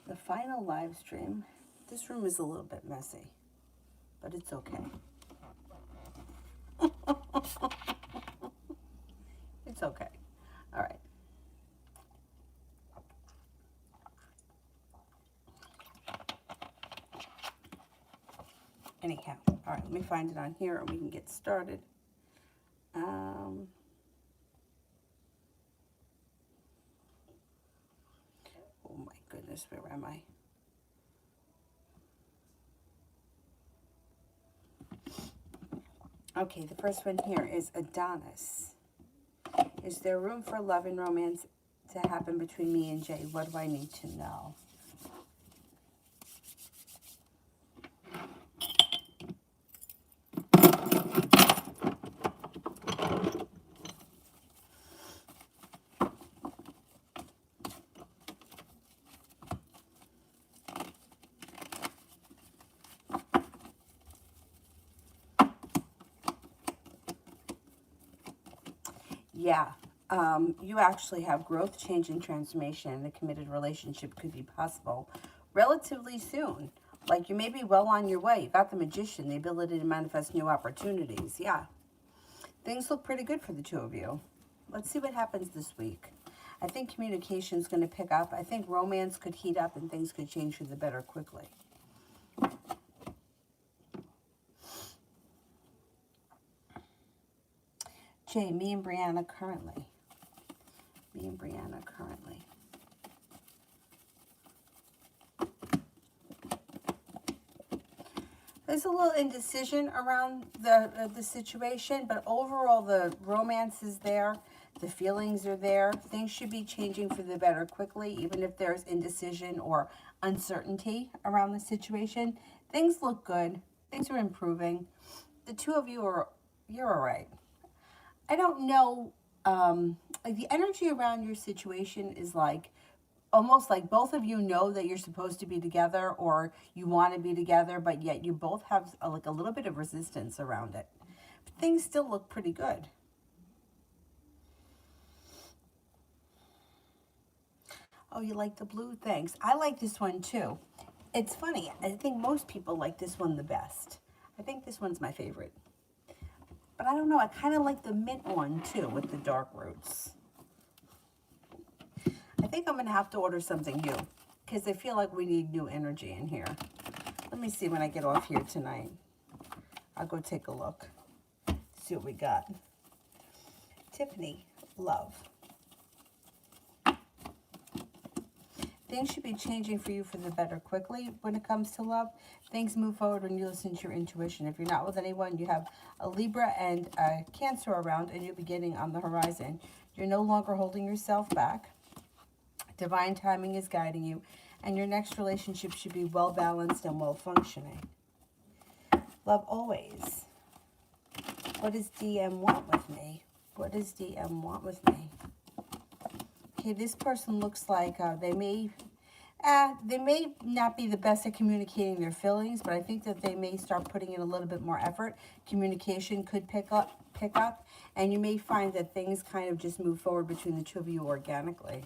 The final live stream. This room is a little bit messy, but it's okay. It's okay. All right. Anyhow, all right, let me find it on here and we can get started. Oh my goodness, where am I? Okay, the first one here is Adonis. Is there room for love and romance to happen between me and Jay? What do I need to know? Yeah, you actually have growth, change, and transformation, and a committed relationship could be possible relatively soon. Like you may be well on your way. You got the Magician, the ability to manifest new opportunities. Yeah, things look pretty good for the two of you. Let's see what happens this week. I think communication is going to pick up. I think romance could heat up and things could change for the better quickly. Jay, me and Brianna currently. Me and Brianna currently. There's a little indecision around the situation, but overall the romance is there. The feelings are there. Things should be changing for the better quickly, even if there's indecision or uncertainty around the situation. Things look good. Things are improving. The two of you you're all right. I don't know, like the energy around your situation is like, almost like both of you know that you're supposed to be together or you want to be together, but yet you both have like a little bit of resistance around it. But things still look pretty good. Oh, you like the blue? Thanks. I like this one too. It's funny. I think most people like this one the best. I think this one's my favorite. But I don't know. I kind of like the mint one too with the dark roots. I think I'm going to have to order something new because I feel like we need new energy in here. Let me see when I get off here tonight. I'll go take a look. See what we got. Tiffany, love. Things should be changing for you for the better quickly when it comes to love. Things move forward when you listen to your intuition. If you're not with anyone, you have a Libra and a Cancer around, a new beginning on the horizon. You're no longer holding yourself back. Divine timing is guiding you, and your next relationship should be well balanced and well functioning. Love always. What does DM want with me? What does DM want with me? Okay, this person looks like they may not be the best at communicating their feelings, but I think that they may start putting in a little bit more effort. Communication could pick up, and you may find that things kind of just move forward between the two of you organically.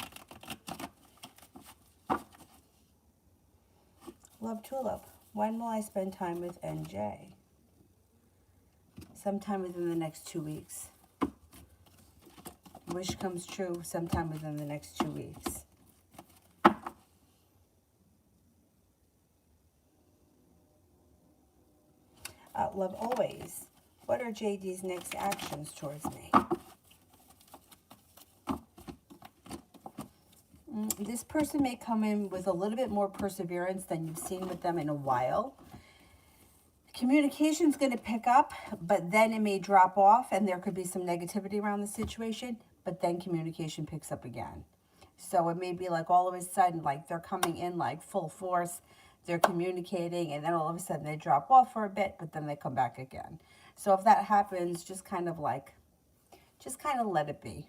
Love Tulip. When will I spend time with NJ? Sometime within the next 2 weeks. Wish comes true sometime within the next 2 weeks. Love always. What are JD's next actions towards me? This person may come in with a little bit more perseverance than you've seen with them in a while. Communication's going to pick up, but then it may drop off and there could be some negativity around the situation, but then communication picks up again. So it may be like all of a sudden, like they're coming in like full force, they're communicating, and then all of a sudden they drop off for a bit, but then they come back again. So if that happens, just kind of let it be.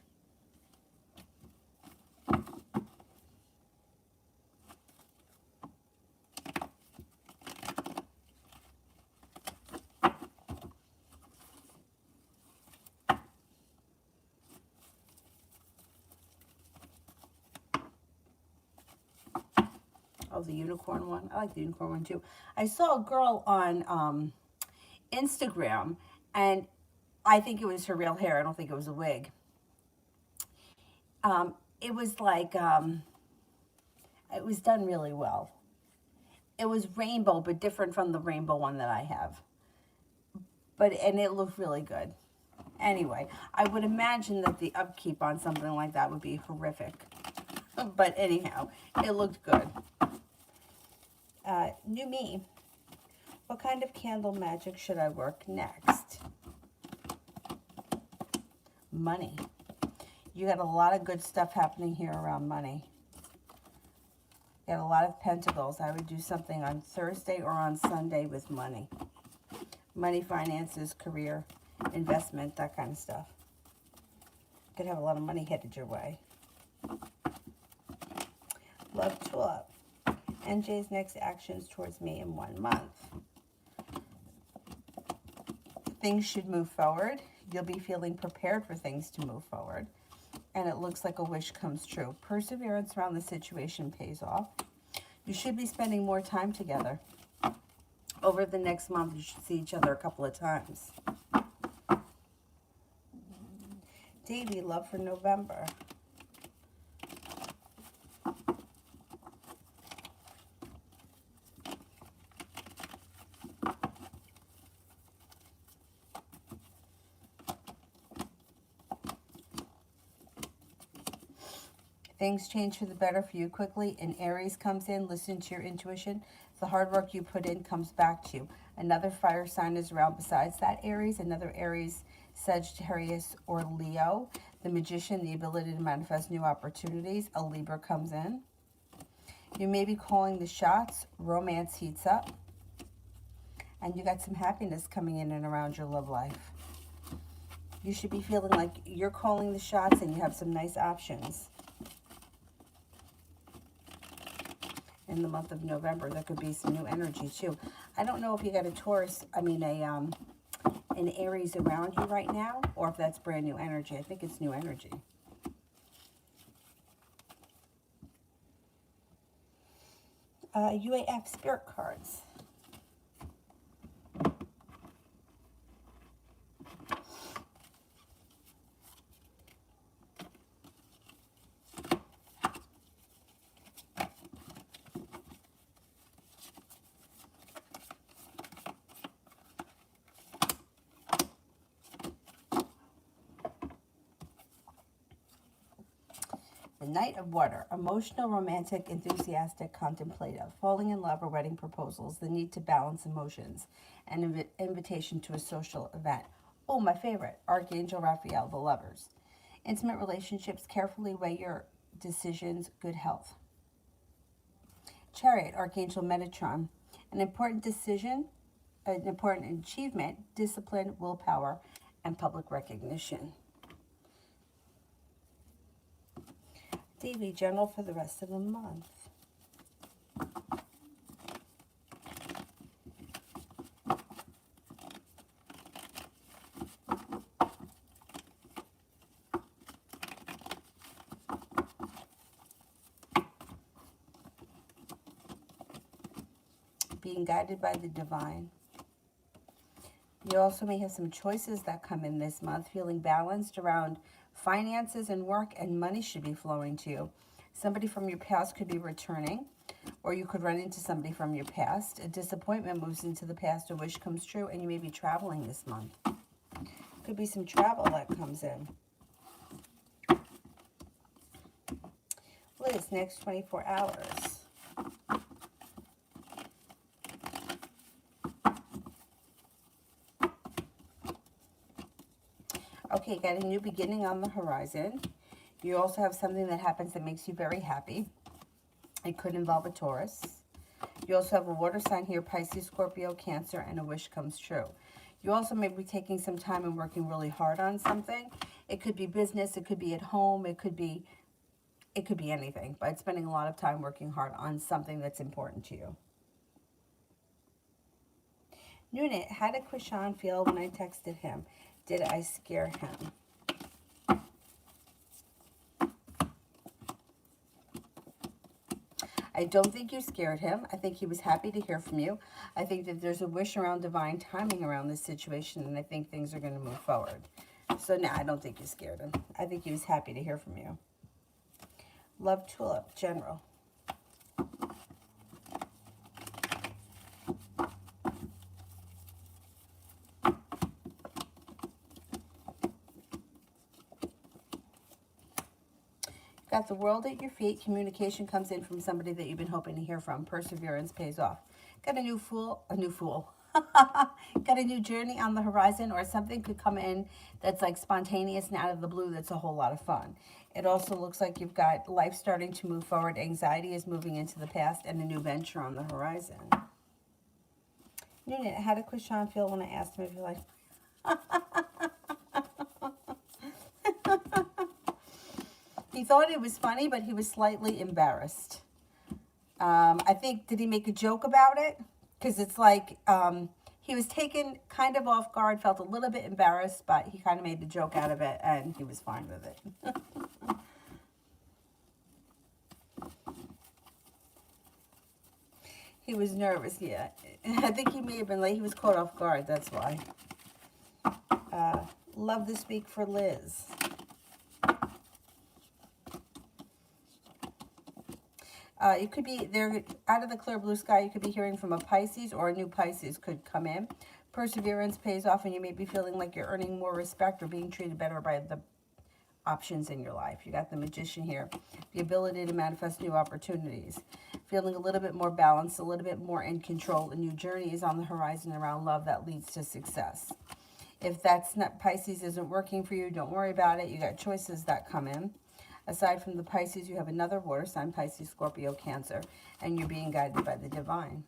Oh, the unicorn one. I like the unicorn one too. I saw a girl on Instagram, and I think it was her real hair. I don't think it was a wig. It was like, it was done really well. It was rainbow, but different from the rainbow one that I have. And it looked really good. Anyway, I would imagine that the upkeep on something like that would be horrific. But anyhow, it looked good. New me. What kind of candle magic should I work next? Money. You got a lot of good stuff happening here around money. You got a lot of pentacles. I would do something on Thursday or on Sunday with money. Money, finances, career, investment, that kind of stuff. You could have a lot of money headed your way. Love tulip. NJ's next actions towards me in 1 month. Things should move forward. You'll be feeling prepared for things to move forward. And it looks like a wish comes true. Perseverance around the situation pays off. You should be spending more time together. Over the next month, you should see each other a couple of times. Davy, love for November. Things change for the better for you quickly, and Aries comes in. Listen to your intuition. The hard work you put in comes back to you. Another fire sign is around besides that Aries. Another Aries, Sagittarius, or Leo. The Magician, the ability to manifest new opportunities. A Libra comes in. You may be calling the shots. Romance heats up. And you got some happiness coming in and around your love life. You should be feeling like you're calling the shots and you have some nice options. In the month of November, there could be some new energy too. I don't know if you got a Taurus, an Aries around you right now, or if that's brand new energy. I think it's new energy. UAF spirit cards. The Knight of Water, emotional, romantic, enthusiastic, contemplative, falling in love or wedding proposals, the need to balance emotions, an invitation to a social event. Oh, my favorite, Archangel Raphael, the lovers. Intimate relationships, carefully weigh your decisions, good health. Chariot, Archangel Metatron, an important decision, an important achievement, discipline, willpower, and public recognition. Davy, general for the rest of the month. Being guided by the divine. You also may have some choices that come in this month, feeling balanced around finances and work, and money should be flowing to you. Somebody from your past could be returning, or you could run into somebody from your past. A disappointment moves into the past, a wish comes true, and you may be traveling this month. Could be some travel that comes in. Liz, next 24 hours. Okay, got a new beginning on the horizon. You also have something that happens that makes you very happy. It could involve a Taurus. You also have a water sign here, Pisces, Scorpio, Cancer, and a wish comes true. You also may be taking some time and working really hard on something. It could be business, it could be at home, it could be anything, but spending a lot of time working hard on something that's important to you. Nunit, how did Krishan feel when I texted him? Did I scare him? I don't think you scared him. I think he was happy to hear from you. I think that there's a wish around divine timing around this situation, and I think things are going to move forward. So, no, I don't think you scared him. I think he was happy to hear from you. Love Tulip, General. Got the World at your feet. Communication comes in from somebody that you've been hoping to hear from. Perseverance pays off. Got a new fool. Got a new journey on the horizon, or something could come in that's like spontaneous and out of the blue that's a whole lot of fun. It also looks like you've got life starting to move forward. Anxiety is moving into the past, and a new venture on the horizon. Noonan, how did Krishan feel when I asked him if he liked... He thought it was funny, but he was slightly embarrassed. I think, did he make a joke about it? Because it's like he was taken kind of off guard, felt a little bit embarrassed, but he kind of made a joke out of it, and he was fine with it. He was nervous, yeah. I think he may have been late. He was caught off guard, that's why. Love this week for Liz. You could be there out of the clear blue sky. You could be hearing from a Pisces, or a new Pisces could come in. Perseverance pays off, and you may be feeling like you're earning more respect or being treated better by the options in your life. You got the Magician here. The ability to manifest new opportunities. Feeling a little bit more balanced, a little bit more in control. A new journey is on the horizon around love that leads to success. If that's not, Pisces isn't working for you, don't worry about it. You got choices that come in. Aside from the Pisces, you have another water sign, Pisces, Scorpio, Cancer, and you're being guided by the divine.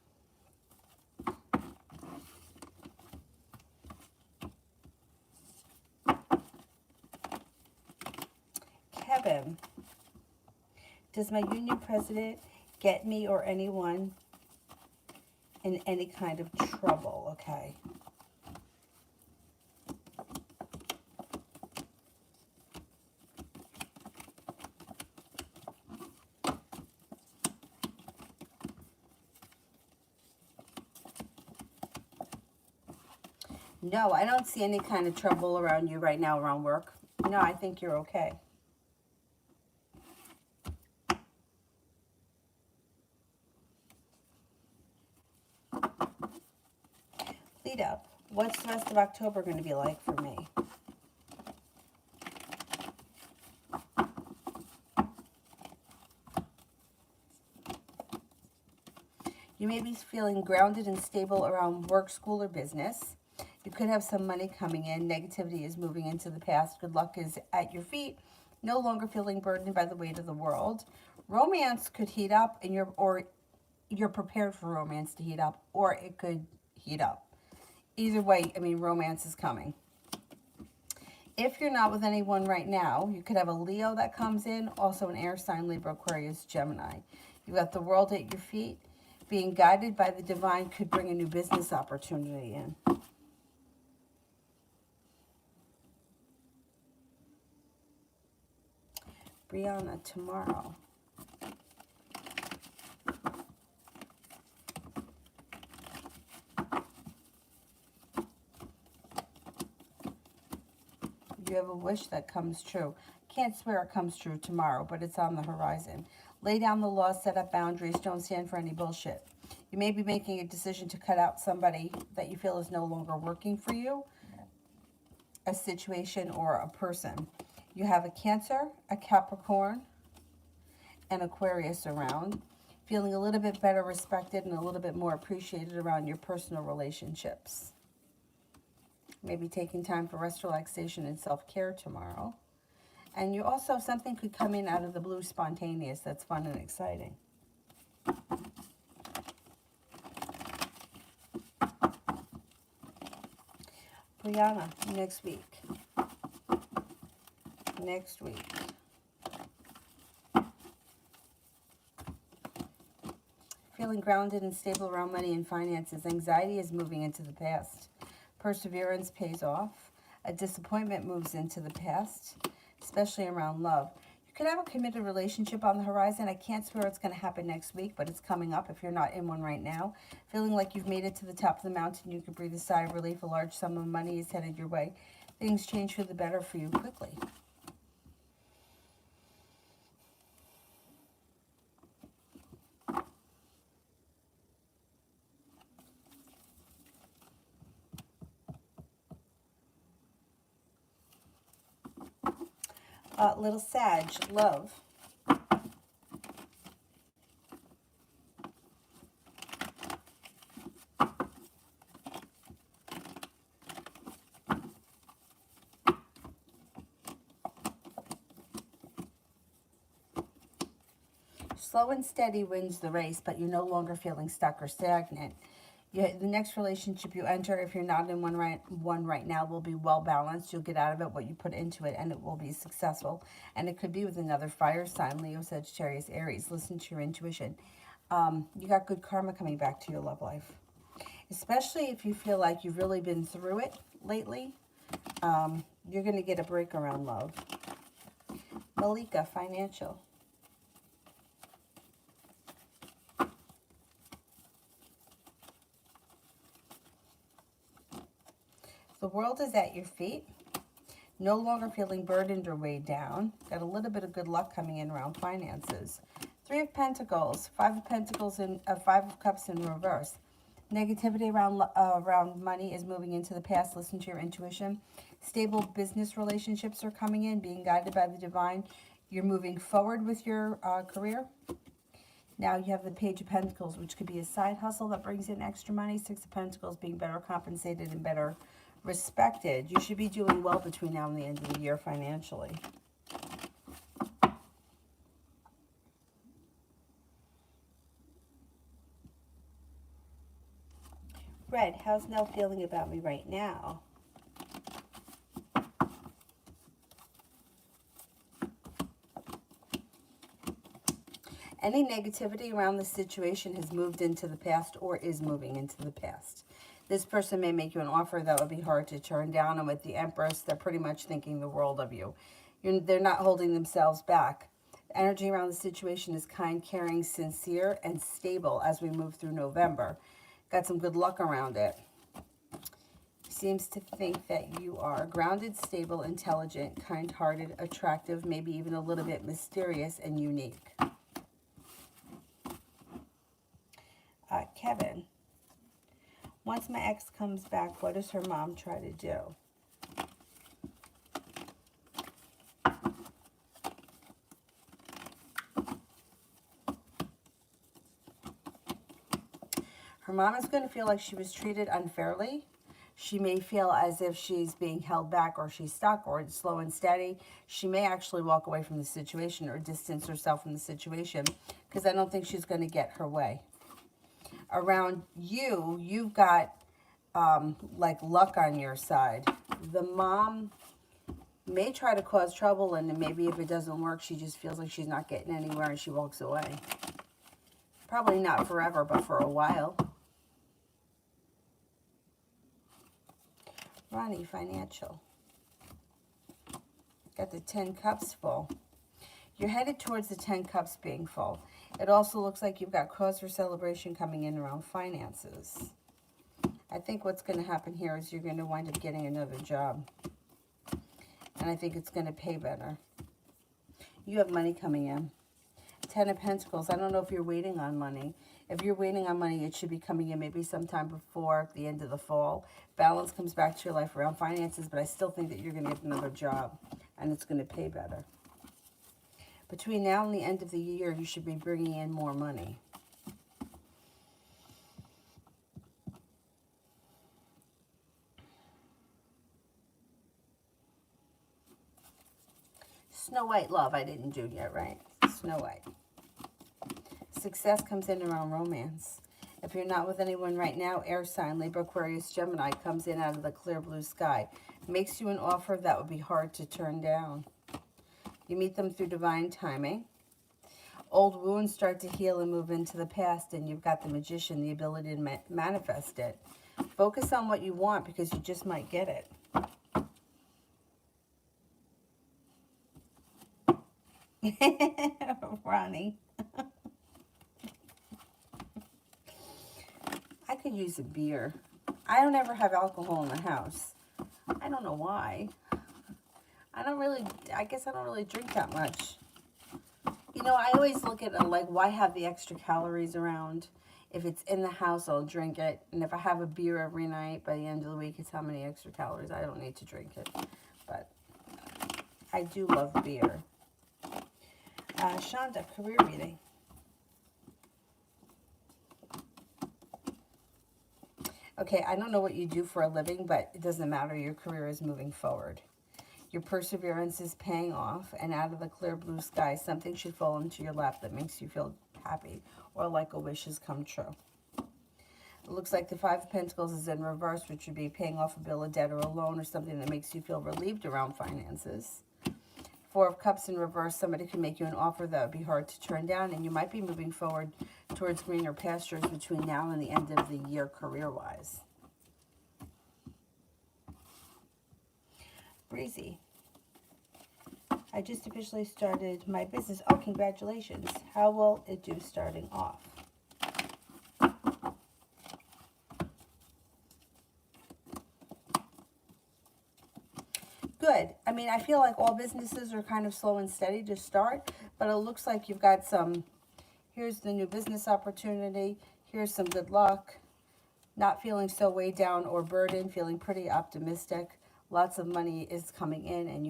Kevin, does my union president get me or anyone in any kind of trouble? Okay. No, I don't see any kind of trouble around you right now around work. No, I think you're okay. Lead up. What's the rest of October going to be like for me? You may be feeling grounded and stable around work, school, or business. You could have some money coming in. Negativity is moving into the past. Good luck is at your feet. No longer feeling burdened by the weight of the world. Romance could heat up, and you're prepared for romance to heat up, or it could heat up. Either way, I mean, romance is coming. If you're not with anyone right now, you could have a Leo that comes in, also an air sign, Libra, Aquarius, Gemini. You've got the world at your feet. Being guided by the divine could bring a new business opportunity in. Brianna, tomorrow. You have a wish that comes true. Can't swear it comes true tomorrow, but it's on the horizon. Lay down the law, set up boundaries, don't stand for any bullshit. You may be making a decision to cut out somebody that you feel is no longer working for you, a situation, or a person. You have a Cancer, a Capricorn, and Aquarius around. Feeling a little bit better respected and a little bit more appreciated around your personal relationships. Maybe taking time for rest, relaxation, and self-care tomorrow. And you also, something could come in out of the blue, spontaneous, that's fun and exciting. Brianna, next week. Next week. Feeling grounded and stable around money and finances. Anxiety is moving into the past. Perseverance pays off. A disappointment moves into the past, especially around love. You could have a committed relationship on the horizon. I can't swear it's going to happen next week, but it's coming up if you're not in one right now. Feeling like you've made it to the top of the mountain, you can breathe a sigh of relief. A large sum of money is headed your way. Things change for the better for you quickly. Little Sag, love. Slow and steady wins the race, but you're no longer feeling stuck or stagnant. The next relationship you enter, if you're not in one right now, will be well balanced. You'll get out of it what you put into it, and it will be successful. And it could be with another fire sign, Leo, Sagittarius, Aries. Listen to your intuition. You got good karma coming back to your love life, especially if you feel like you've really been through it lately. You're going to get a break around love. Malika, financial. The world is at your feet. No longer feeling burdened or weighed down. Got a little bit of good luck coming in around finances. 3 of Pentacles, 5 of Pentacles, and 5 of Cups in reverse. Negativity around money is moving into the past. Listen to your intuition. Stable business relationships are coming in, being guided by the divine. You're moving forward with your career. Now you have the Page of Pentacles, which could be a side hustle that brings in extra money. 6 of Pentacles, being better compensated and better respected. You should be doing well between now and the end of the year financially. Red, how's Nell feeling about me right now? Any negativity around the situation has moved into the past or is moving into the past. This person may make you an offer that would be hard to turn down, and with the Empress, they're pretty much thinking the world of you. They're not holding themselves back. The energy around the situation is kind, caring, sincere, and stable as we move through November. Got some good luck around it. Seems to think that you are grounded, stable, intelligent, kind-hearted, attractive, maybe even a little bit mysterious and unique. Kevin. Once my ex comes back, what does her mom try to do? Her mom is going to feel like she was treated unfairly. She may feel as if she's being held back, or she's stuck, or it's slow and steady. She may actually walk away from the situation or distance herself from the situation, because I don't think she's going to get her way. Around you, you've got like luck on your side. The mom may try to cause trouble, and maybe if it doesn't work, she just feels like she's not getting anywhere and she walks away. Probably not forever, but for a while. Ronnie, financial. Got the 10 cups full. You're headed towards the 10 cups being full. It also looks like you've got cause for celebration coming in around finances. I think what's going to happen here is you're going to wind up getting another job. And I think it's going to pay better. You have money coming in. 10 of Pentacles. I don't know if you're waiting on money. If you're waiting on money, it should be coming in maybe sometime before the end of the fall. Balance comes back to your life around finances, but I still think that you're going to get another job, and it's going to pay better. Between now and the end of the year, you should be bringing in more money. Snow White love, I didn't do yet, right? Snow White. Success comes in around romance. If you're not with anyone right now, air sign, Libra, Aquarius, Gemini comes in out of the clear blue sky. Makes you an offer that would be hard to turn down. You meet them through divine timing. Old wounds start to heal and move into the past, and you've got the Magician, the ability to manifest it. Focus on what you want, because you just might get it. Ronnie. I could use a beer. I don't ever have alcohol in the house. I don't know why. I guess I don't really drink that much. You know, I always look at it like, why have the extra calories around? If it's in the house, I'll drink it. And if I have a beer every night, by the end of the week, it's how many extra calories. I don't need to drink it. But I do love beer. Shonda, career reading. Okay, I don't know what you do for a living, but it doesn't matter. Your career is moving forward. Your perseverance is paying off, and out of the clear blue sky, something should fall into your lap that makes you feel happy or like a wish has come true. It looks like the Five of Pentacles is in reverse, which would be paying off a bill of debt or a loan or something that makes you feel relieved around finances. Four of Cups in reverse, somebody can make you an offer that would be hard to turn down, and you might be moving forward towards greener pastures between now and the end of the year career-wise. Breezy. I just officially started my business. Oh, congratulations. How will it do starting off? Good. I mean, I feel like all businesses are kind of slow and steady to start, but it looks like you've got some, here's the new business opportunity, here's some good luck, not feeling so weighed down or burdened, feeling pretty optimistic. Lots of money is coming in, and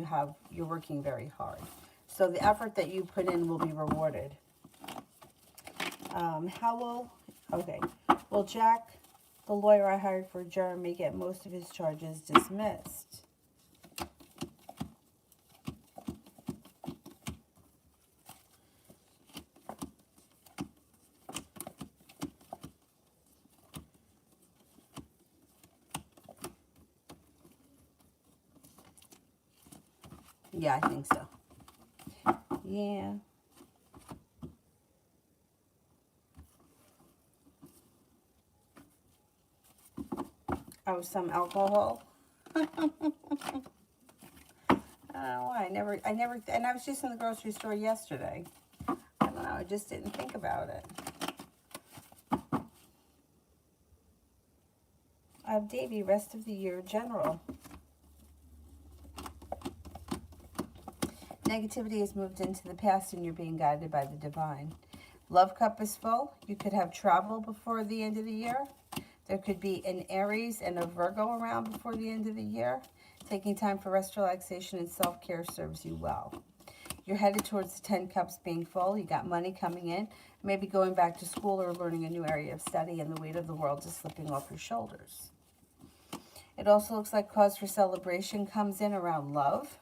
you're working very hard. So the effort that you put in will be rewarded. Will Jack, the lawyer I hired for Jeremy, get most of his charges dismissed? Yeah, I think so. Yeah. Oh, some alcohol. I don't know why. And I was just in the grocery store yesterday. I don't know. I just didn't think about it. Davy, rest of the year general. Negativity has moved into the past, and you're being guided by the divine. Love cup is full. You could have travel before the end of the year. There could be an Aries and a Virgo around before the end of the year. Taking time for rest, relaxation, and self-care serves you well. You're headed towards the 10 cups being full. You got money coming in. Maybe going back to school or learning a new area of study, and the weight of the world is slipping off your shoulders. It also looks like cause for celebration comes in around love.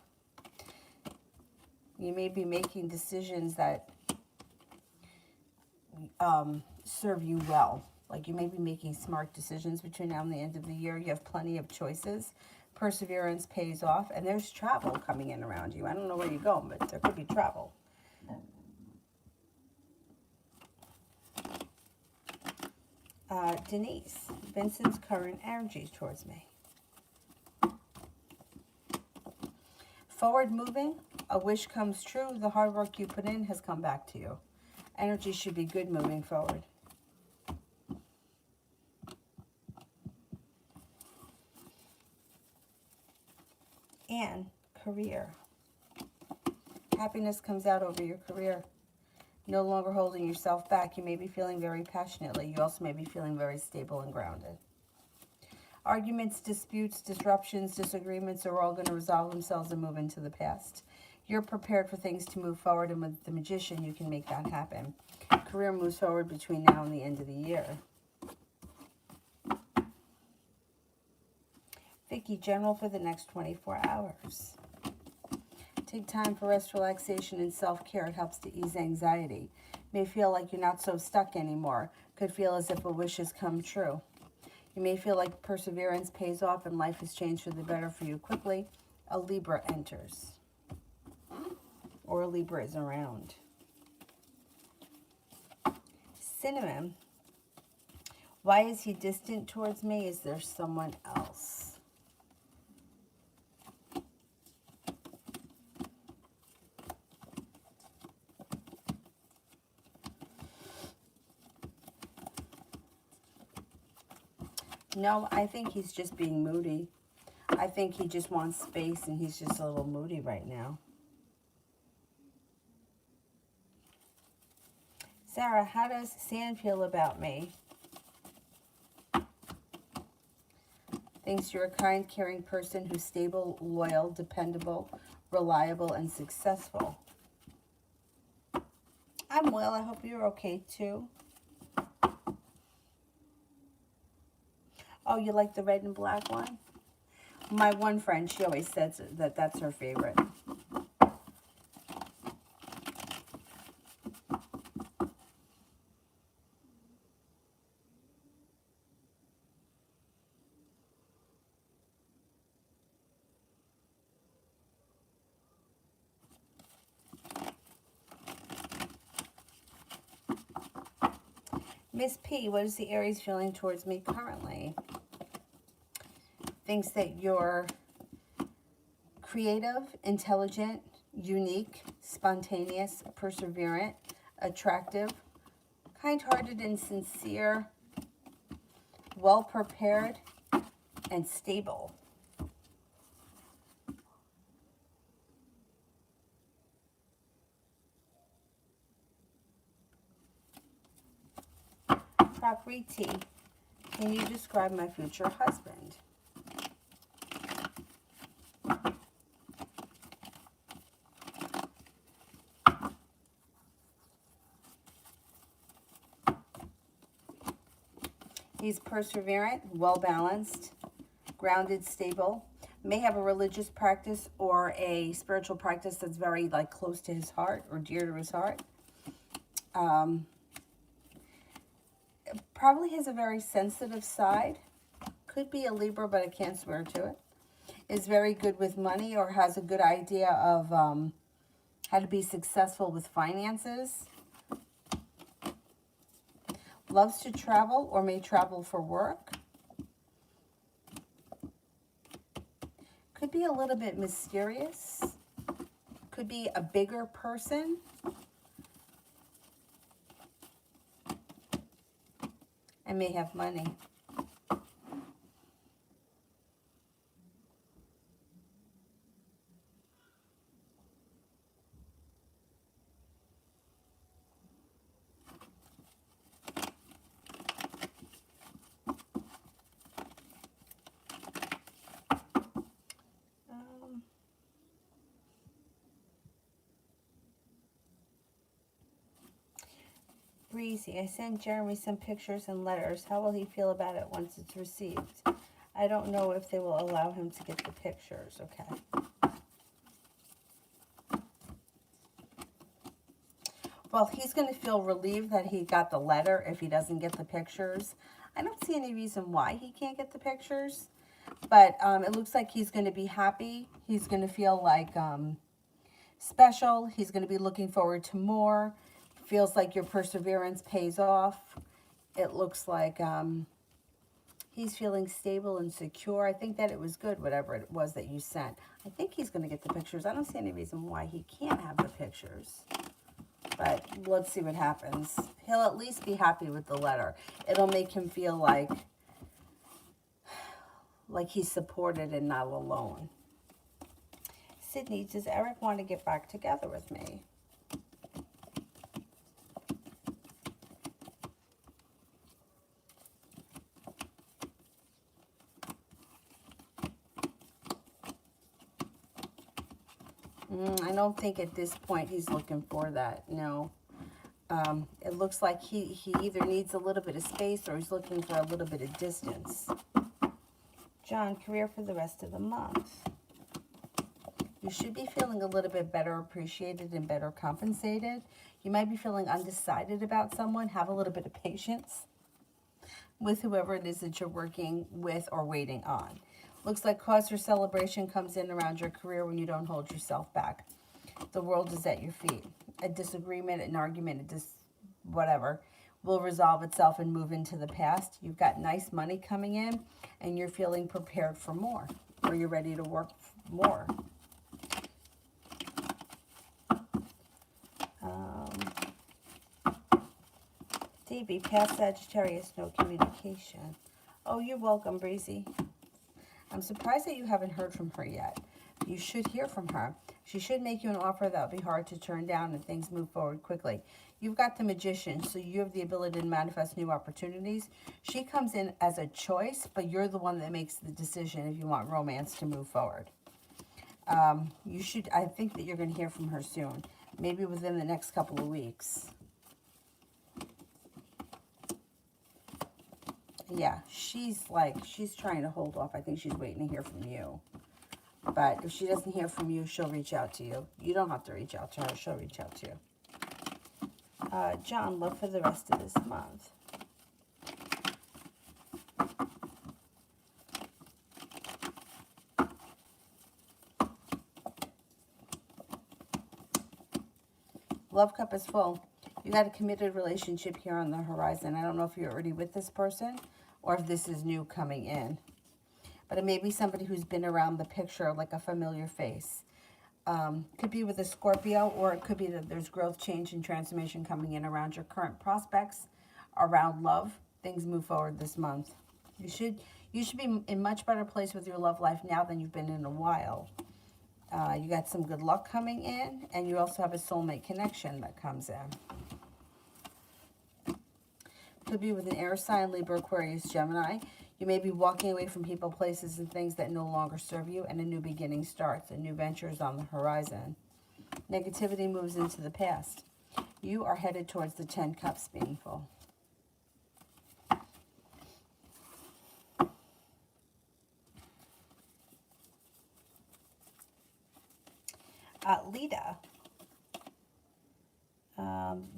You may be making decisions that serve you well. Like you may be making smart decisions between now and the end of the year. You have plenty of choices. Perseverance pays off. And there's travel coming in around you. I don't know where you're going, but there could be travel. Denise, Vincent's current energy towards me. Forward moving, a wish comes true. The hard work you put in has come back to you. Energy should be good moving forward. And career. Happiness comes out over your career. No longer holding yourself back. You may be feeling very passionately. You also may be feeling very stable and grounded. Arguments, disputes, disruptions, disagreements are all going to resolve themselves and move into the past. You're prepared for things to move forward, and with the Magician, you can make that happen. Career moves forward between now and the end of the year. Vicky, general for the next 24 hours. Take time for rest, relaxation, and self-care. It helps to ease anxiety. May feel like you're not so stuck anymore. Could feel as if a wish has come true. You may feel like perseverance pays off and life has changed for the better for you quickly. A Libra enters. Or a Libra is around. Cinnamon. Why is he distant towards me? Is there someone else? No, I think he's just being moody. I think he just wants space and he's just a little moody right now. Sarah, how does Sam feel about me? Thinks you're a kind, caring person who's stable, loyal, dependable, reliable, and successful. I'm well. I hope you're okay too. Oh, you like the red and black one? My one friend, she always says that that's her favorite. Miss P, what is the Aries feeling towards me currently? Thinks that you're creative, intelligent, unique, spontaneous, perseverant, attractive, kind-hearted and sincere, well-prepared, and stable. Prakriti, can you describe my future husband? He's perseverant, well-balanced, grounded, stable, may have a religious practice or a spiritual practice that's very close to his heart or dear to his heart. Probably has a very sensitive side. Could be a Libra, but I can't swear to it. Is very good with money or has a good idea of how to be successful with finances. Loves to travel or may travel for work. Could be a little bit mysterious. Could be a bigger person. And may have money. Breezy, I sent Jeremy some pictures and letters. How will he feel about it once it's received? I don't know if they will allow him to get the pictures. Okay. Well, he's going to feel relieved that he got the letter if he doesn't get the pictures. I don't see any reason why he can't get the pictures. But it looks like he's going to be happy. He's going to feel like special. He's going to be looking forward to more. Feels like your perseverance pays off. It looks like he's feeling stable and secure. I think that it was good, whatever it was that you sent. I think he's going to get the pictures. I don't see any reason why he can't have the pictures. But let's see what happens. He'll at least be happy with the letter. It'll make him feel like he's supported and not alone. Sydney, does Eric want to get back together with me? I don't think at this point he's looking for that, no. It looks like he either needs a little bit of space or he's looking for a little bit of distance. John, career for the rest of the month. You should be feeling a little bit better appreciated and better compensated. You might be feeling undecided about someone. Have a little bit of patience with whoever it is that you're working with or waiting on. Looks like cause for celebration comes in around your career when you don't hold yourself back. The world is at your feet. A disagreement, an argument, whatever, will resolve itself and move into the past. You've got nice money coming in, and you're feeling prepared for more, or you're ready to work more. Davey, past Sagittarius, no communication. Oh, you're welcome, Breezy. I'm surprised that you haven't heard from her yet. You should hear from her. She should make you an offer that will be hard to turn down and things move forward quickly. You've got the Magician, so you have the ability to manifest new opportunities. She comes in as a choice, but you're the one that makes the decision if you want romance to move forward. I think that you're going to hear from her soon, maybe within the next couple of weeks. Yeah, she's trying to hold off. I think she's waiting to hear from you. But if she doesn't hear from you, she'll reach out to you. You don't have to reach out to her. She'll reach out to you. John, look for the rest of this month. Love cup is full. You got a committed relationship here on the horizon. I don't know if you're already with this person or if this is new coming in. But it may be somebody who's been around the picture, like a familiar face. Could be with a Scorpio, or it could be that there's growth, change, and transformation coming in around your current prospects, around love. Things move forward this month. You should be in a much better place with your love life now than you've been in a while. You got some good luck coming in, and you also have a soulmate connection that comes in. Could be with an air sign, Libra, Aquarius, Gemini. You may be walking away from people, places, and things that no longer serve you, and a new beginning starts. A new venture is on the horizon. Negativity moves into the past. You are headed towards the 10 cups being full. Lita,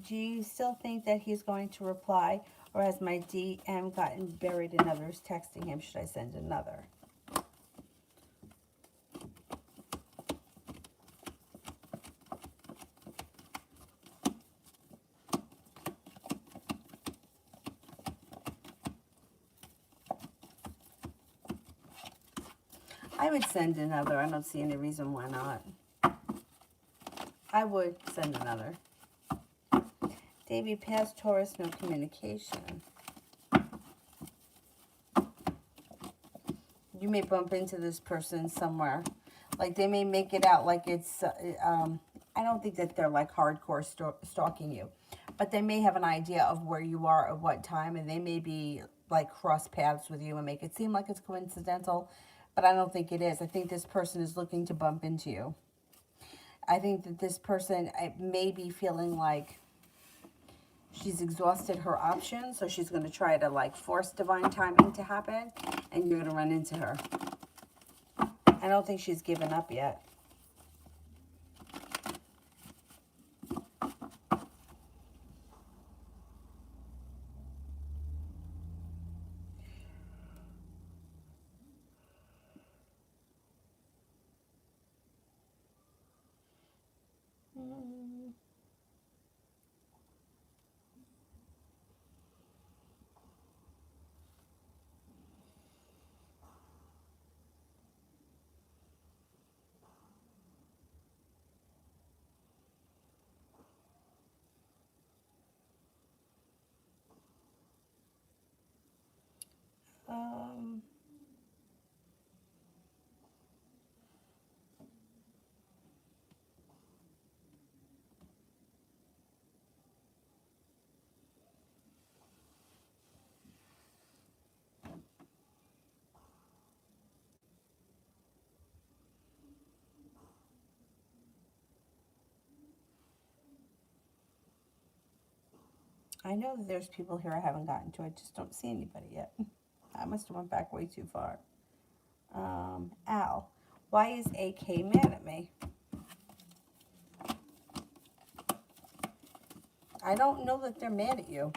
do you still think that he's going to reply, or has my DM gotten buried in others texting him? Should I send another? I would send another. I don't see any reason why not. I would send another. Davy, past Taurus, no communication. You may bump into this person somewhere. Like, they may make it out like it's, I don't think that they're like hardcore stalking you. But they may have an idea of where you are at what time, and they may be like cross paths with you and make it seem like it's coincidental. But I don't think it is. I think this person is looking to bump into you. I think that this person may be feeling like she's exhausted her options, so she's going to try to like force divine timing to happen, and you're going to run into her. I don't think she's given up yet. I know that there's people here I haven't gotten to. I just don't see anybody yet. I must have went back way too far. Al, why is AK mad at me? I don't know that they're mad at you.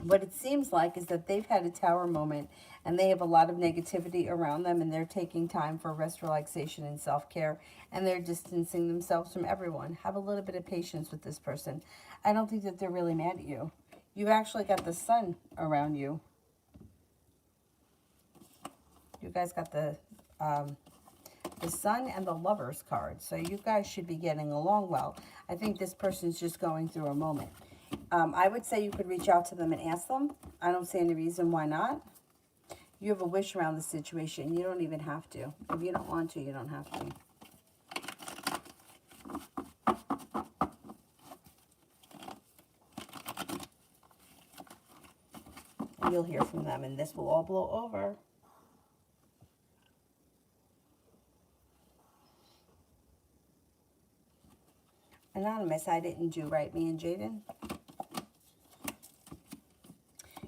What it seems like is that they've had a tower moment and they have a lot of negativity around them, and they're taking time for rest, relaxation, and self-care, and they're distancing themselves from everyone. Have a little bit of patience with this person. I don't think that they're really mad at you. You've actually got the sun around you. You guys got the sun and the Lovers card. So you guys should be getting along well. I think this person's just going through a moment. I would say you could reach out to them and ask them. I don't see any reason why not. You have a wish around the situation. You don't even have to. If you don't want to, you don't have to. And you'll hear from them, and this will all blow over. Anonymous, I didn't do right, me and Jaden.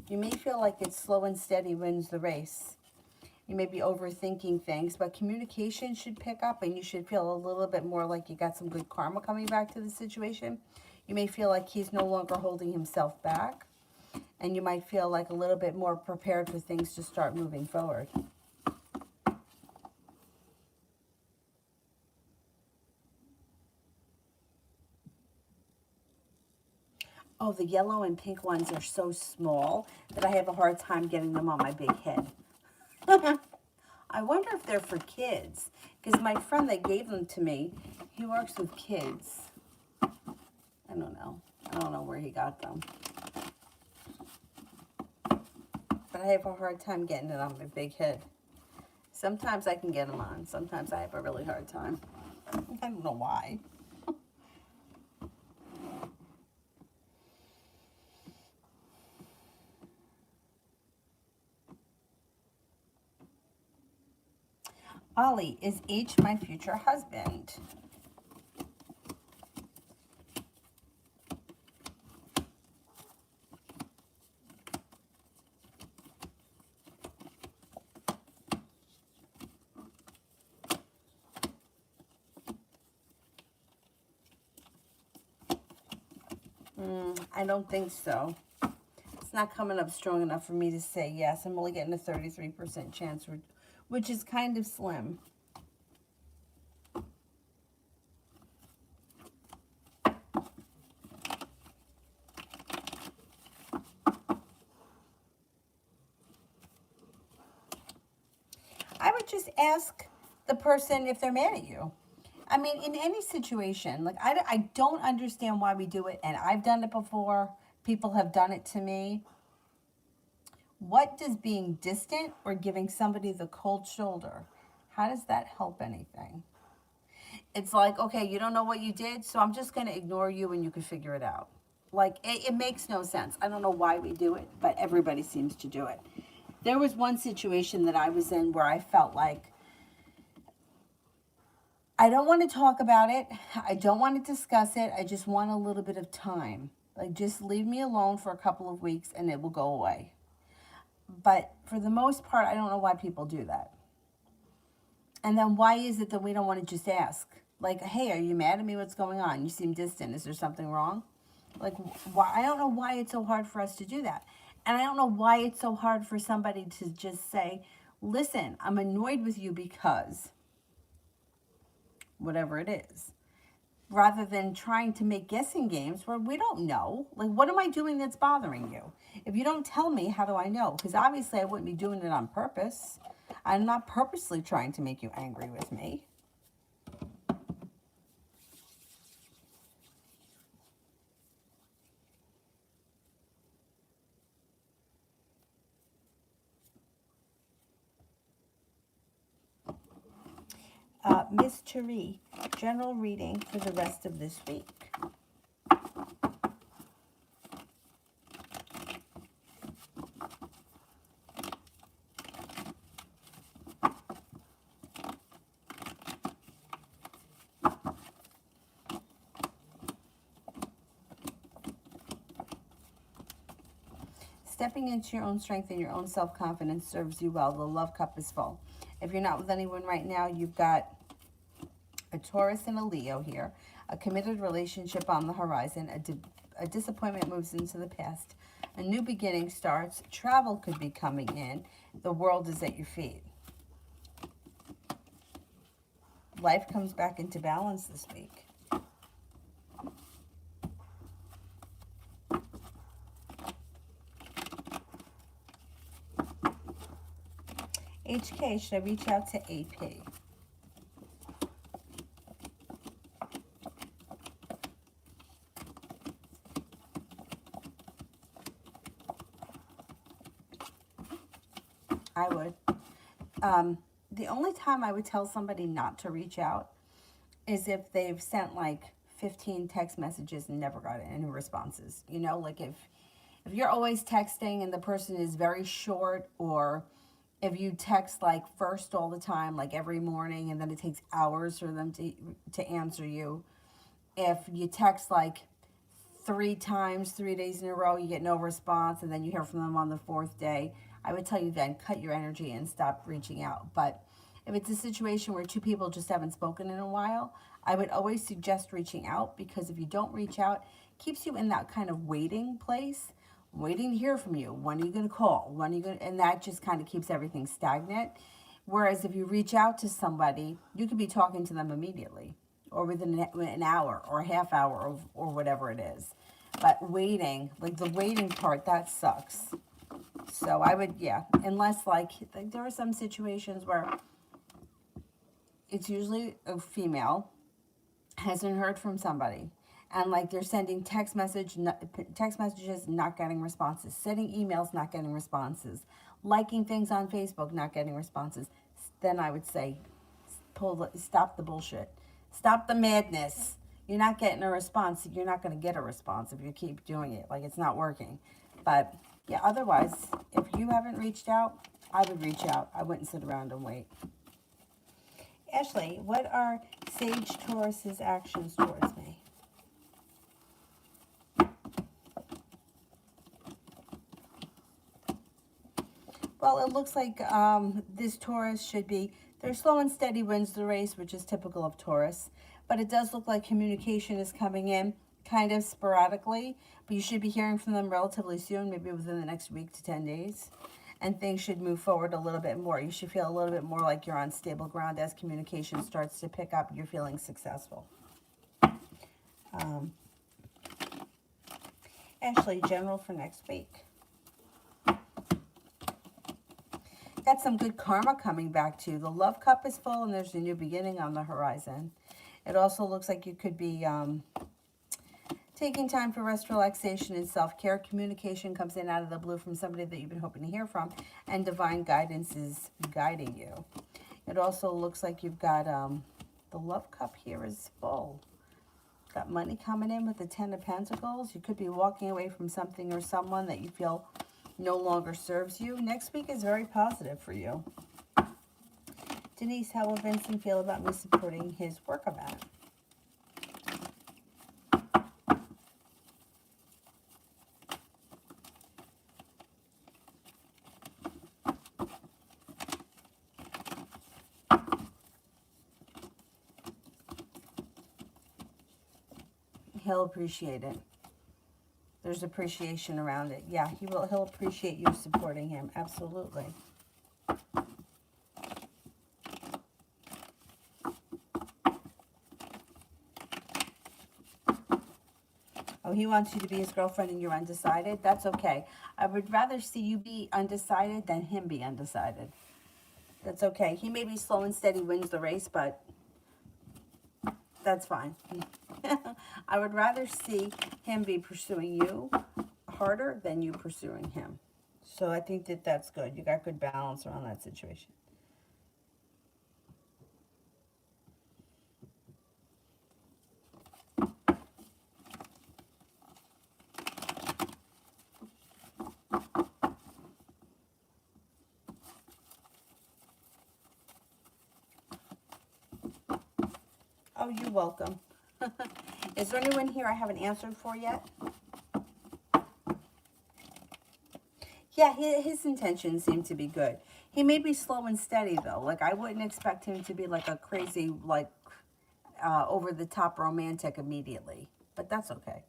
You may feel like it's slow and steady wins the race. You may be overthinking things, but communication should pick up, and you should feel a little bit more like you got some good karma coming back to the situation. You may feel like he's no longer holding himself back, and you might feel like a little bit more prepared for things to start moving forward. Oh, the yellow and pink ones are so small that I have a hard time getting them on my big head. I wonder if they're for kids, because my friend that gave them to me, he works with kids. I don't know. I don't know where he got them. But I have a hard time getting it on my big head. Sometimes I can get them on. Sometimes I have a really hard time. I don't know why. Ollie, is H my future husband? I don't think so. It's not coming up strong enough for me to say yes. I'm only getting a 33% chance, which is kind of slim. I would just ask the person if they're mad at you. I mean, in any situation, like I don't understand why we do it, and I've done it before. People have done it to me. What does being distant or giving somebody the cold shoulder, how does that help anything? It's like, okay, you don't know what you did, so I'm just going to ignore you and you can figure it out. Like, it makes no sense. I don't know why we do it, but everybody seems to do it. There was one situation that I was in where I felt like, I don't want to talk about it. I don't want to discuss it. I just want a little bit of time. Like, just leave me alone for a couple of weeks and it will go away. But for the most part, I don't know why people do that. And then why is it that we don't want to just ask? Like, hey, are you mad at me? What's going on? You seem distant. Is there something wrong? Like, why? I don't know why it's so hard for us to do that. And I don't know why it's so hard for somebody to just say, listen, I'm annoyed with you because whatever it is, rather than trying to make guessing games where we don't know. Like, what am I doing that's bothering you? If you don't tell me, how do I know? Because obviously I wouldn't be doing it on purpose. I'm not purposely trying to make you angry with me. Miss Cherie, general reading for the rest of this week. Stepping into your own strength and your own self-confidence serves you well. The love cup is full. If you're not with anyone right now, you've got a Taurus and a Leo here, a committed relationship on the horizon, a disappointment moves into the past, a new beginning starts, travel could be coming in, the world is at your feet. Life comes back into balance this week. HK, should I reach out to AP? I would. The only time I would tell somebody not to reach out is if they've sent like 15 text messages and never got any responses. You know, like if you're always texting and the person is very short, or if you text like first all the time, like every morning, and then it takes hours for them to answer you. If you text like 3 times, 3 days in a row, you get no response, and then you hear from them on the fourth day, I would tell you then cut your energy and stop reaching out. But if it's a situation where two people just haven't spoken in a while, I would always suggest reaching out, because if you don't reach out, it keeps you in that kind of waiting place, waiting to hear from you. When are you going to call? When are you going? And that just kind of keeps everything stagnant. Whereas if you reach out to somebody, you could be talking to them immediately, or within an hour or a half hour, or whatever it is. But waiting, like the waiting part, that sucks. So I would, yeah, unless like there are some situations where it's usually a female hasn't heard from somebody, and like they're sending text messages, not getting responses, sending emails, not getting responses, liking things on Facebook, not getting responses. Then I would say, stop the bullshit, stop the madness. You're not getting a response. You're not going to get a response if you keep doing it. Like, it's not working. But yeah, otherwise, if you haven't reached out, I would reach out. I wouldn't sit around and wait. Ashley, what are Sage Taurus's actions towards me? Well, it looks like this Taurus should be, they're slow and steady wins the race, which is typical of Taurus. But it does look like communication is coming in kind of sporadically. But you should be hearing from them relatively soon, maybe within the next week to 10 days. And things should move forward a little bit more. You should feel a little bit more like you're on stable ground as communication starts to pick up. You're feeling successful. Ashley, general for next week. Got some good karma coming back to you. The love cup is full and there's a new beginning on the horizon. It also looks like you could be taking time for rest, relaxation, and self-care. Communication comes in out of the blue from somebody that you've been hoping to hear from, and divine guidance is guiding you. It also looks like you've got the love cup here is full. Got money coming in with the 10 of Pentacles. You could be walking away from something or someone that you feel no longer serves you. Next week is very positive for you. Denise, how will Vincent feel about me supporting his work event? He'll appreciate it. There's appreciation around it. Yeah, he'll appreciate you supporting him. Absolutely. Oh, he wants you to be his girlfriend and you're undecided? That's okay. I would rather see you be undecided than him be undecided. That's okay. He may be slow and steady wins the race, but that's fine. I would rather see him be pursuing you harder than you pursuing him. So I think that that's good. You got good balance around that situation. Oh, you're welcome. Is there anyone here I haven't answered for yet? Yeah, his intentions seem to be good. He may be slow and steady, though. Like, I wouldn't expect him to be like a crazy, like, over-the-top romantic immediately. But that's okay.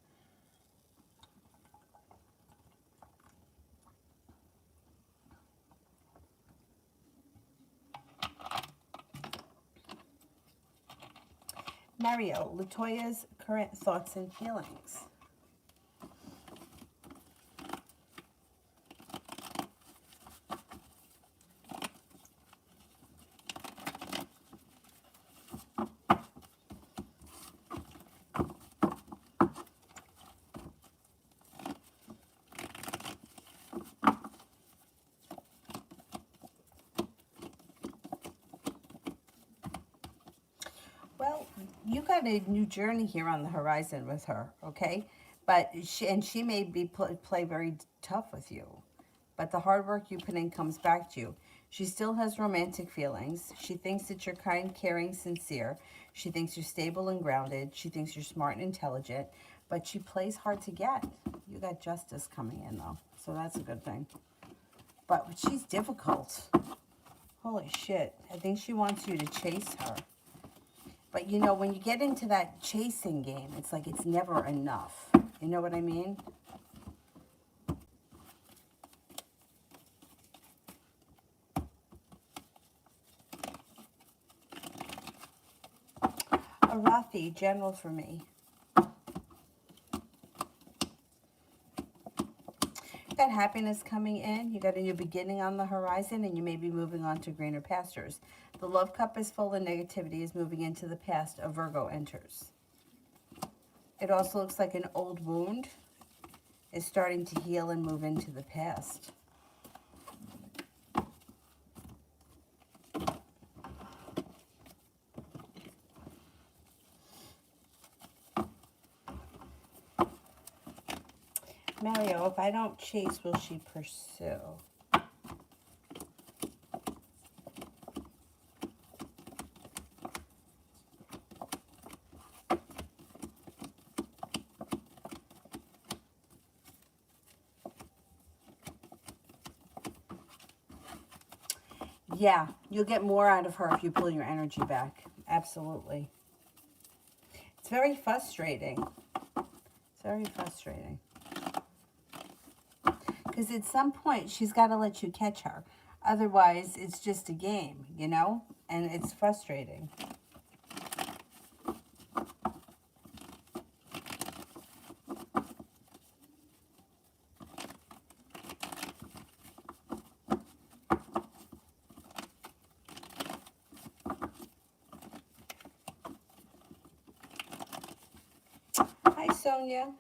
Mario, Latoya's current thoughts and feelings. you got a new journey here on the horizon with her, okay? But she may be play very tough with you, but the hard work you put in comes back to you. She still has romantic feelings. She thinks that you're kind, caring, sincere. She thinks you're stable and grounded. She thinks you're smart and intelligent, but she plays hard to get. You got justice coming in though, so that's a good thing. But she's difficult. Holy shit. I think she wants you to chase her. But you know, when you get into that chasing game, it's like it's never enough. You know what I mean? Arathi, general for me. You got happiness coming in. You got a new beginning on the horizon, and you may be moving on to greener pastures. The love cup is full, and negativity is moving into the past. A Virgo enters. It also looks like an old wound is starting to heal and move into the past. Mario, if I don't chase, will she pursue? Yeah, you'll get more out of her if you pull your energy back. Absolutely. It's very frustrating. It's very frustrating. Because at some point, she's got to let you catch her. Otherwise, it's just a game, you know? And it's frustrating. Hi, Sonia.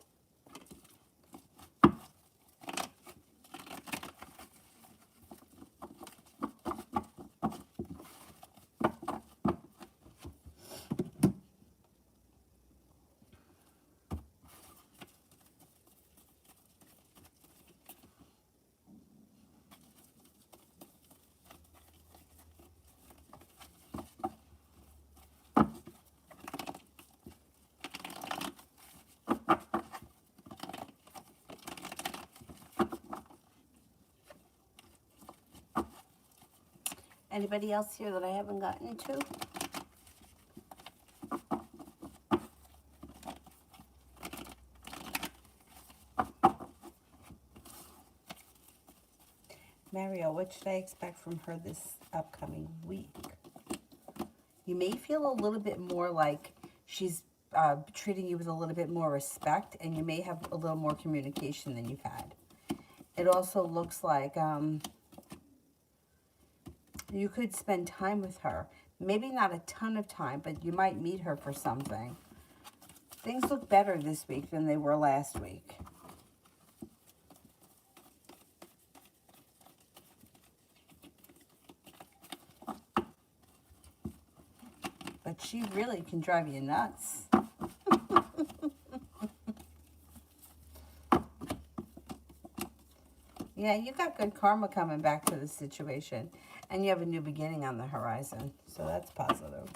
Anybody else here that I haven't gotten to? Mario, what should I expect from her this upcoming week? You may feel a little bit more like she's treating you with a little bit more respect, and you may have a little more communication than you've had. It also looks like you could spend time with her. Maybe not a ton of time, but you might meet her for something. Things look better this week than they were last week. But she really can drive you nuts. Yeah, you got good karma coming back to the situation. And you have a new beginning on the horizon. So that's positive.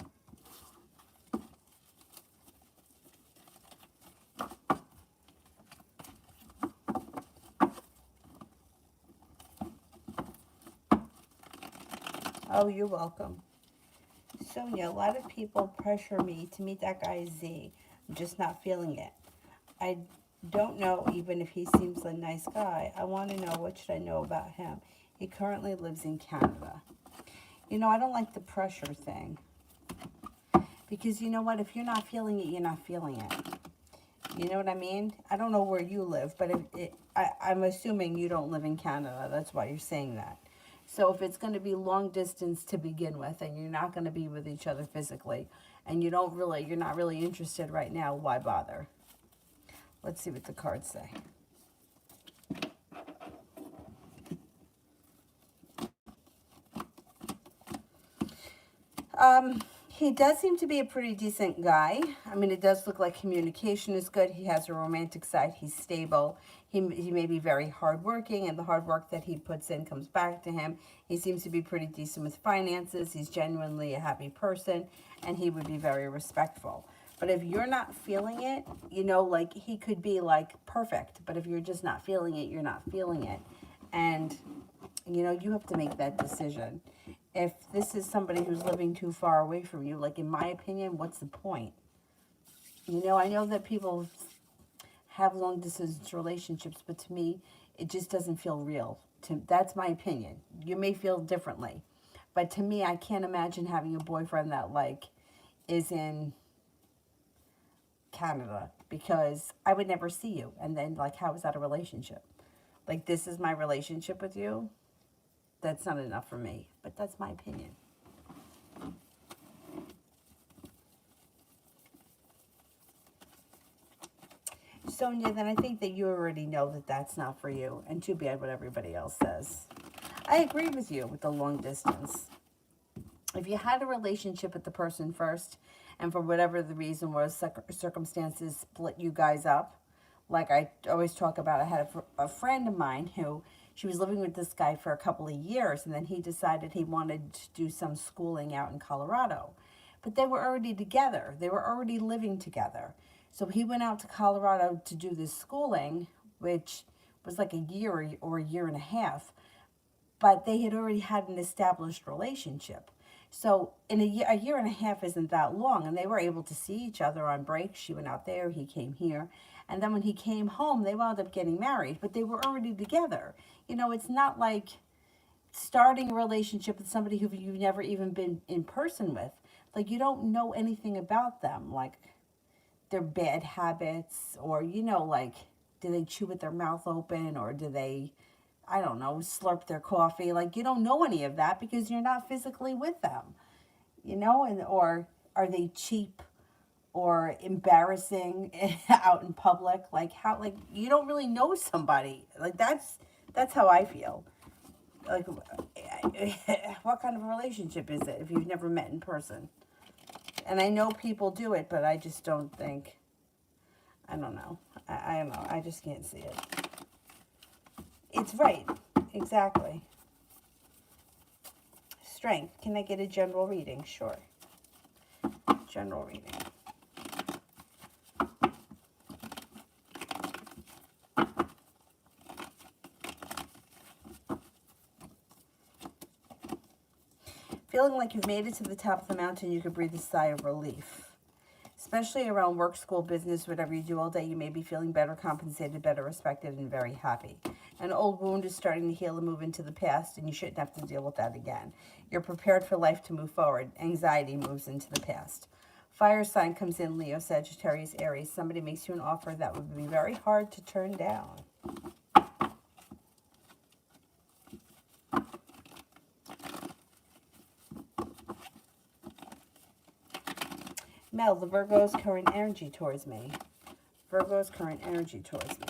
Oh, you're welcome. Sonia, a lot of people pressure me to meet that guy Z. I'm just not feeling it. I don't know even if he seems like a nice guy. I want to know, what should I know about him? He currently lives in Canada. You know, I don't like the pressure thing. Because you know what? If you're not feeling it, you're not feeling it. You know what I mean? I don't know where you live, but I'm assuming you don't live in Canada. That's why you're saying that. So if it's going to be long distance to begin with, and you're not going to be with each other physically, and you're not really interested right now, why bother? Let's see what the cards say. He does seem to be a pretty decent guy. I mean, it does look like communication is good. He has a romantic side. He's stable. He may be very hardworking, and the hard work that he puts in comes back to him. He seems to be pretty decent with finances. He's genuinely a happy person, and he would be very respectful. But if you're not feeling it, you know, like he could be like perfect, but if you're just not feeling it, you're not feeling it. And, you know, you have to make that decision. If this is somebody who's living too far away from you, like in my opinion, what's the point? You know, I know that people have long distance relationships, but to me, it just doesn't feel real. That's my opinion. You may feel differently, but to me, I can't imagine having a boyfriend that like is in Canada, because I would never see you. And then like, how is that a relationship? Like, this is my relationship with you. That's not enough for me, but that's my opinion. Sonia, then I think that you already know that that's not for you, and too bad what everybody else says. I agree with you with the long distance. If you had a relationship with the person first, and for whatever the reason was, circumstances split you guys up, like I always talk about, I had a friend of mine who, she was living with this guy for a couple of years, and then he decided he wanted to do some schooling out in Colorado. But they were already together. They were already living together. So he went out to Colorado to do this schooling, which was like a year or a year and a half. But they had already had an established relationship. So in a year and a half isn't that long, and they were able to see each other on break. She went out there, he came here. And then when he came home, they wound up getting married, but they were already together. You know, it's not like starting a relationship with somebody who you've never even been in person with. Like, you don't know anything about them, like their bad habits, or, you know, like, do they chew with their mouth open, or do they, I don't know, slurp their coffee? Like, you don't know any of that because you're not physically with them, you know, and or are they cheap or embarrassing out in public? Like, how, like, you don't really know somebody. Like, that's how I feel. Like, what kind of a relationship is it if you've never met in person? And I know people do it, but I just don't think, I don't know. I don't know. I just can't see it. It's right. Exactly. Strength. Can I get a general reading? Sure. General reading. Feeling like you've made it to the top of the mountain, you could breathe a sigh of relief. Especially around work, school, business, whatever you do all day, you may be feeling better compensated, better respected, and very happy. An old wound is starting to heal and move into the past, and you shouldn't have to deal with that again. You're prepared for life to move forward. Anxiety moves into the past. Fire sign comes in, Leo, Sagittarius, Aries. Somebody makes you an offer that would be very hard to turn down. Mel, the Virgo's current energy towards me. Virgo's current energy towards me.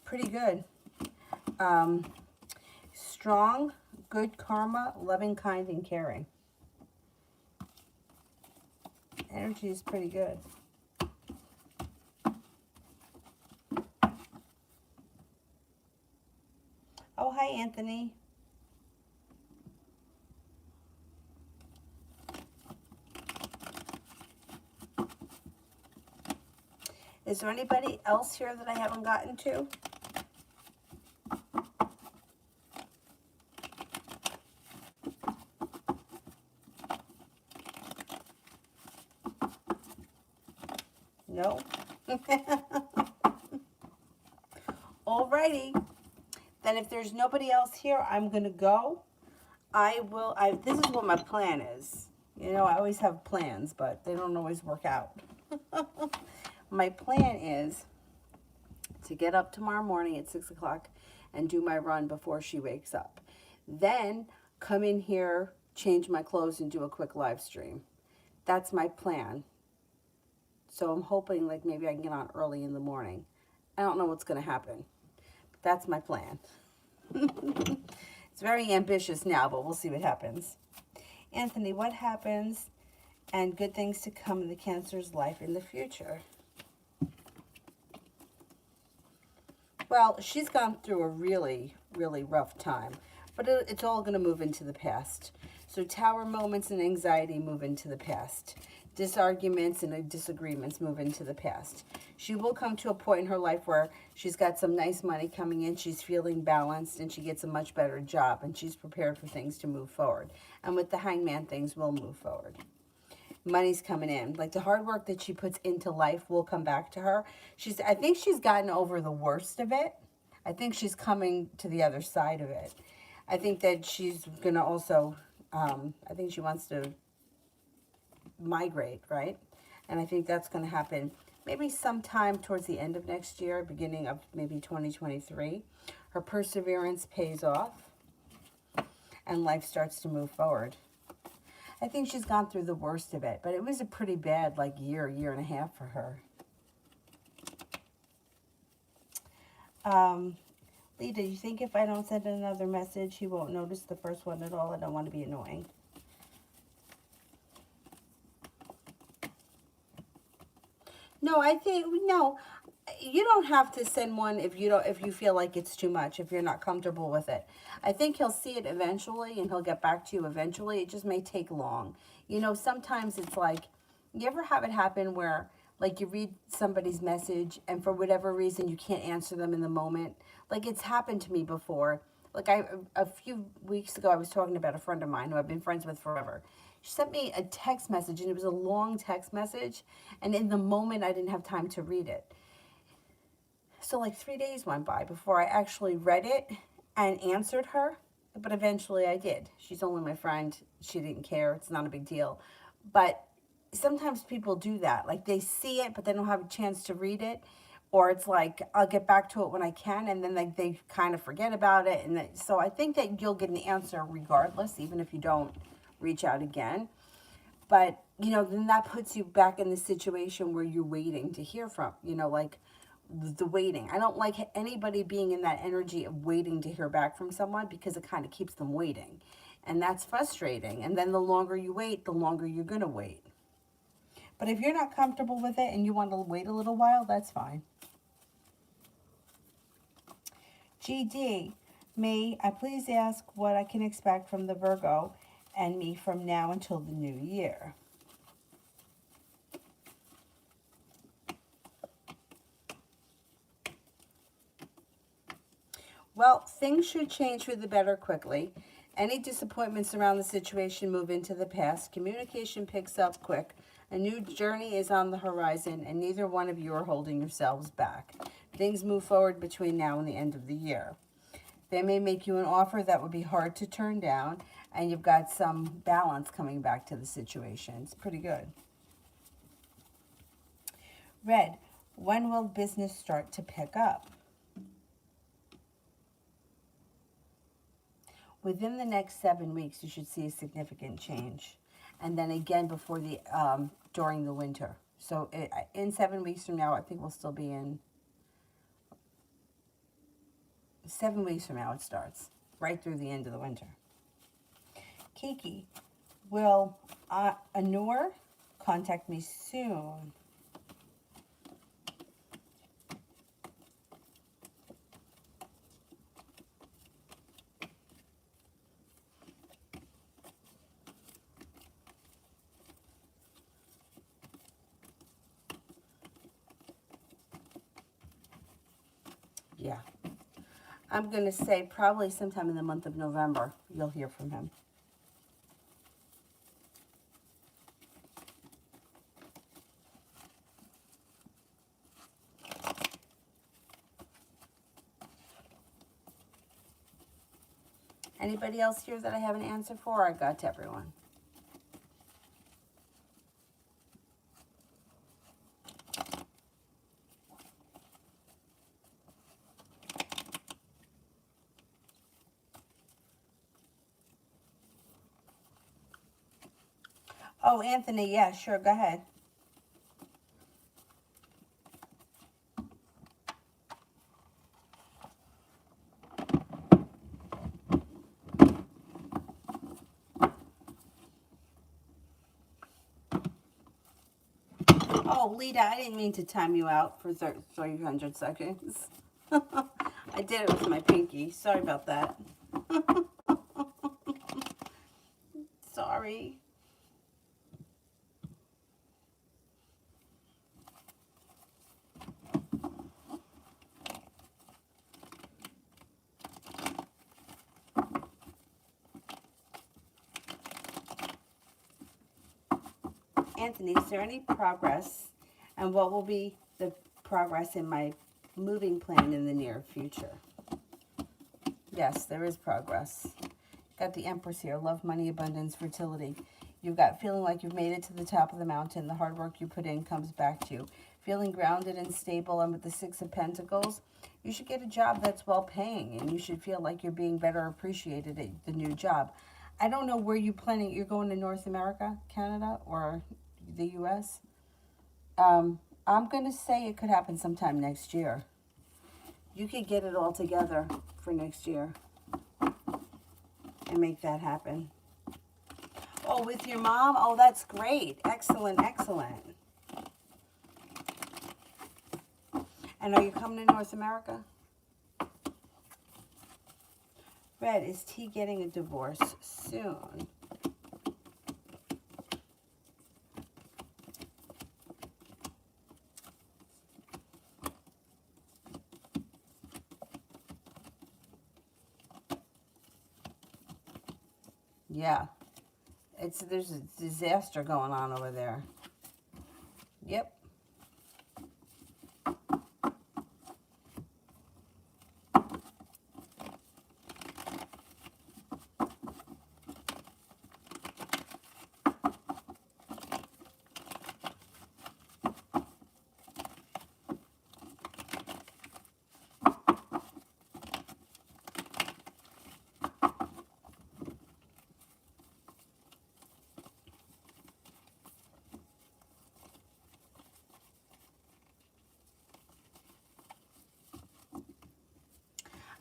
Pretty good. Strong, good karma, loving, kind, and caring. Energy is pretty good. Oh, hi, Anthony. Is there anybody else here that I haven't gotten to? No? Alrighty. Then if there's nobody else here, I'm going to go. This is what my plan is. You know, I always have plans, but they don't always work out. My plan is to get up tomorrow morning at 6 o'clock and do my run before she wakes up. Then come in here, change my clothes, and do a quick live stream. That's my plan. So I'm hoping like maybe I can get on early in the morning. I don't know what's going to happen. But that's my plan. It's very ambitious now, but we'll see what happens. Anthony, what happens and good things to come in the Cancer's life in the future? Well, she's gone through a really, really rough time, but it's all going to move into the past. So tower moments and anxiety move into the past. Disarguments and disagreements move into the past. She will come to a point in her life where she's got some nice money coming in, she's feeling balanced, and she gets a much better job, and she's prepared for things to move forward. And with the Hangman, things will move forward. Money's coming in. Like the hard work that she puts into life will come back to her. I think she's gotten over the worst of it. I think she's coming to the other side of it. I think that she's going to also, I think she wants to migrate, right? And I think that's going to happen maybe sometime towards the end of next year, beginning of maybe 2023. Her perseverance pays off and life starts to move forward. I think she's gone through the worst of it, but it was a pretty bad like year and a half for her. Lita, you think if I don't send another message, he won't notice the first one at all? I don't want to be annoying. No, I think, no, you don't have to send one if you feel like it's too much, if you're not comfortable with it. I think he'll see it eventually and he'll get back to you eventually. It just may take long. You know, sometimes it's like, you ever have it happen where like you read somebody's message and for whatever reason you can't answer them in the moment? Like it's happened to me before. Like a few weeks ago I was talking about a friend of mine who I've been friends with forever. She sent me a text message and it was a long text message, and in the moment I didn't have time to read it. So like 3 days went by before I actually read it and answered her, but eventually I did. She's only my friend. She didn't care. It's not a big deal. But sometimes people do that. Like they see it, but they don't have a chance to read it. Or it's like, I'll get back to it when I can, and then they kind of forget about it. And so I think that you'll get an answer regardless, even if you don't reach out again. But, you know, then that puts you back in the situation where you're waiting to hear from, you know, like the waiting. I don't like anybody being in that energy of waiting to hear back from someone because it kind of keeps them waiting. And that's frustrating. And then the longer you wait, the longer you're going to wait. But if you're not comfortable with it and you want to wait a little while, that's fine. GD, may I please ask what I can expect from the Virgo and me from now until the new year? Well, things should change for the better quickly. Any disappointments around the situation move into the past. Communication picks up quick. A new journey is on the horizon, and neither one of you are holding yourselves back. Things move forward between now and the end of the year. They may make you an offer that would be hard to turn down, and you've got some balance coming back to the situation. It's pretty good. Red, when will business start to pick up? Within the next 7 weeks, you should see a significant change. And then again before during the winter. So in 7 weeks from now, I think we'll still be in 7 weeks from now it starts, right through the end of the winter. Kiki, will Anur contact me soon? Yeah. I'm going to say probably sometime in the month of November, you'll hear from him. Anybody else here that I have an answer for? I got to everyone. Oh, Anthony, yeah, sure, go ahead. Oh, Lita, I didn't mean to time you out for 300 seconds. I did it with my pinky. Sorry about that. Sorry. Anthony, is there any progress, and what will be the progress in my moving plan in the near future? Yes, there is progress. Got the Empress here. Love, money, abundance, fertility. You've got feeling like you've made it to the top of the mountain. The hard work you put in comes back to you. Feeling grounded and stable, and with the Six of Pentacles, you should get a job that's well paying, and you should feel like you're being better appreciated at the new job. I don't know where you're planning. You're going to North America, Canada, or the U.S.? I'm going to say it could happen sometime next year. You could get it all together for next year and make that happen. Oh, with your mom? Oh, that's great. Excellent, excellent. And are you coming to North America? Red, is T getting a divorce soon? Yeah. There's a disaster going on over there. Yep.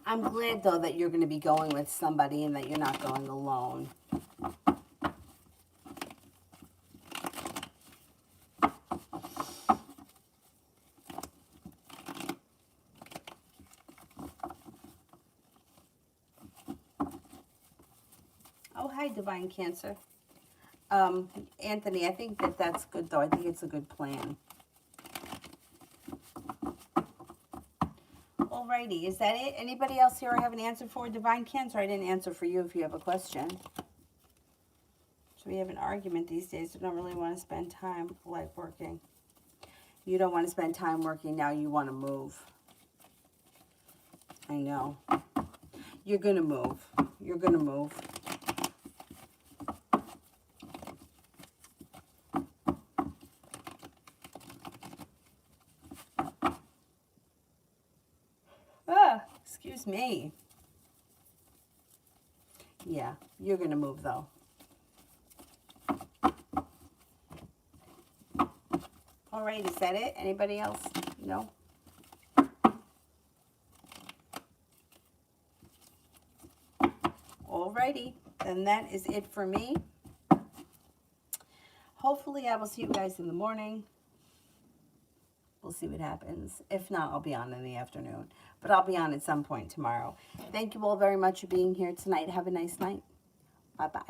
I'm glad, though, that you're going to be going with somebody and that you're not going alone. Oh, hi, Divine Cancer. Anthony, I think that's good, though. I think it's a good plan. Alrighty, is that it? Anybody else here I have an answer for? Divine Cancer, I didn't answer for you if you have a question. So we have an argument these days. You don't really want to spend time like working. You don't want to spend time working now. You want to move. I know. You're going to move. You're going to move. Excuse me. Yeah, you're going to move, though. All right, is that it? Anybody else? No? All righty, then that is it for me. Hopefully, I will see you guys in the morning. We'll see what happens. If not, I'll be on in the afternoon. But I'll be on at some point tomorrow. Thank you all very much for being here tonight. Have a nice night. Bye-bye.